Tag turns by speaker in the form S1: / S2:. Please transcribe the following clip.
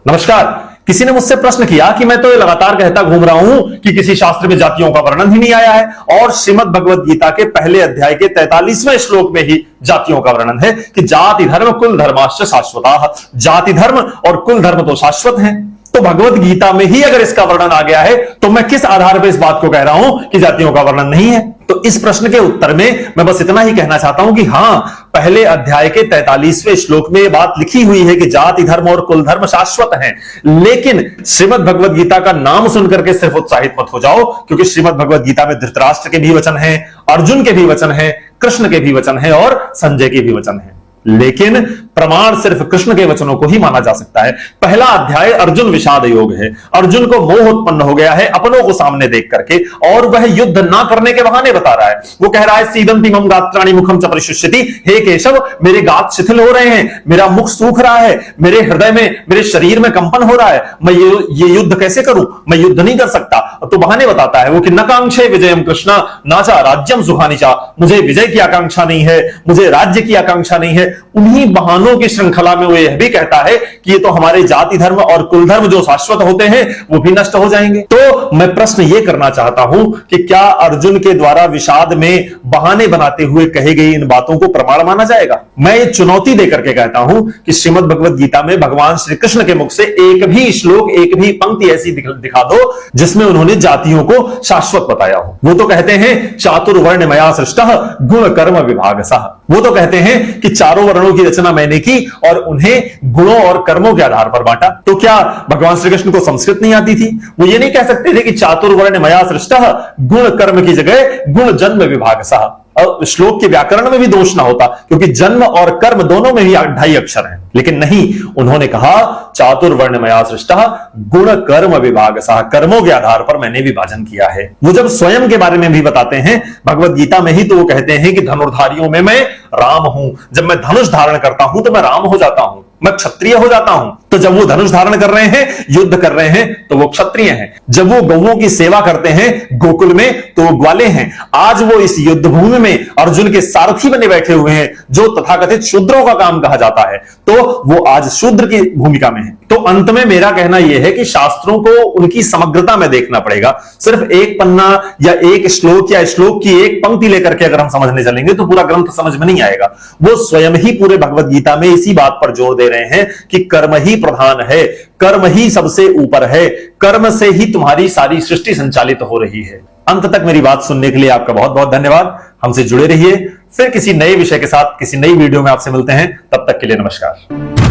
S1: नमस्कार। किसी ने मुझसे प्रश्न किया कि मैं तो ये लगातार कहता घूम रहा हूं कि किसी शास्त्र में जातियों का वर्णन ही नहीं आया है, और श्रीमद् भगवद गीता के पहले अध्याय के 43वें श्लोक में ही जातियों का वर्णन है कि जाति धर्म कुल धर्माश्च शाश्वता। जाति धर्म और कुल धर्म तो शाश्वत हैं। तो भगवद गीता में ही अगर इसका वर्णन आ गया है तो मैं किस आधार पर इस बात को कह रहा हूं कि जातियों का वर्णन नहीं है? तो इस प्रश्न के उत्तर में मैं बस इतना ही कहना चाहता हूं कि हां, पहले अध्याय के 43वें श्लोक में यह बात लिखी हुई है कि जाति धर्म और कुल धर्म शाश्वत हैं। लेकिन श्रीमद् भगवद गीता का नाम सुनकर के सिर्फ उत्साहित मत हो जाओ, क्योंकि श्रीमद् भगवद गीता में धृतराष्ट्र के भी वचन हैं, अर्जुन के भी वचन हैं, कृष्ण के भी वचन हैं और संजय के भी वचन हैं। लेकिन प्रमाण सिर्फ कृष्ण के वचनों को ही माना जा सकता है। पहला अध्याय अर्जुन विषाद योग है। अर्जुन को मोह उत्पन्न हो गया है अपनों को सामने देख करके, और वह युद्ध ना करने के बहाने बता रहा है। वो कह रहा है सीदंति मम गात्राणि मुखम च परिशुष्यति। हे केशव, मेरे गात शिथिल हो रहे हैं, मेरा मुख सूख रहा है, मेरे हृदय में, मेरे शरीर में कंपन हो रहा है, मैं ये युद्ध कैसे करूं? मैं युद्ध नहीं कर सकता। तो बहाने बताता है वो कि न कांक्षे विजयम कृष्ण नाचा राज्यम सुखानी चा। मुझे विजय की आकांक्षा नहीं है, मुझे राज्य की आकांक्षा नहीं है। उन्हीं बहानों की श्रृंखला में वो यह भी कहता है कि ये तो हमारे जाति धर्म और कुल धर्म जो शाश्वत होते हैं वो भी नष्ट हो जाएंगे। तो मैं प्रश्न ये करना चाहता हूं कि क्या अर्जुन के द्वारा विषाद में बहाने बनाते हुए कही गई इन बातों को प्रमाण माना जाएगा? मैं ये चुनौती देकर के कहता हूं कि श्रीमद् भगवद गीता में भगवान श्री कृष्ण के मुख से एक भी श्लोक, एक भी पंक्ति ऐसी दिखा दो जिसमें उन्होंने जातियों को शाश्वत बताया हो। वो तो कहते हैं चातुर्वर्ण मया सृष्टः गुण कर्म विभागसः। वो तो कहते हैं कि चारों वर्णों की रचना मैंने की और उन्हें गुणों और कर्मों के आधार पर बांटा। तो क्या भगवान श्री कृष्ण को संस्कृत नहीं आती थी? वो ये नहीं कह सकते थे कि चातुर्वर्ण मया सृष्टः गुण कर्म की जगह गुण जन्म विभागसः? और श्लोक के व्याकरण में भी दोष ना होता, क्योंकि जन्म और कर्म दोनों में भी 2.5 अक्षर हैं। लेकिन नहीं, उन्होंने कहा चातुर्वर्ण मया सृष्टः गुण कर्म विभागसः। कर्मों के आधार पर मैंने विभाजन किया है। वो जब स्वयं के बारे में भी बताते हैं भगवद गीता में ही, तो वो कहते हैं कि धनुर्धारियों में मैं राम हूं। जब मैं धनुष धारण करता हूं तो मैं राम हो जाता हूं, मैं क्षत्रिय हो जाता हूं। तो जब वो धनुष धारण कर रहे हैं, युद्ध कर रहे हैं, तो वो क्षत्रिय हैं। जब वो गौओं की सेवा करते हैं गोकुल में, तो वो ग्वाले हैं। आज वो इस युद्ध भूमि में अर्जुन के सारथी बने बैठे हुए हैं, जो तथाकथित शूद्रों का काम कहा जाता है। तो वो आज शूद्र की भूमिका में है। तो अंत में मेरा कहना यह है कि शास्त्रों को उनकी समग्रता में देखना पड़ेगा। सिर्फ एक पन्ना या एक श्लोक या श्लोक की एक पंक्ति लेकर के अगर हम समझने चलेंगे तो पूरा ग्रंथ समझ में नहीं आएगा। वो स्वयं ही पूरे भगवद गीता में इसी बात पर जोर दे रहे हैं कि कर्म ही प्रधान है, कर्म ही सबसे ऊपर है, कर्म से ही तुम्हारी सारी सृष्टि संचालित हो रही है। अंत तक मेरी बात सुनने के लिए आपका बहुत बहुत धन्यवाद। हमसे जुड़े रहिए। फिर किसी नए विषय के साथ किसी नई वीडियो में आपसे मिलते हैं। तब तक के लिए नमस्कार।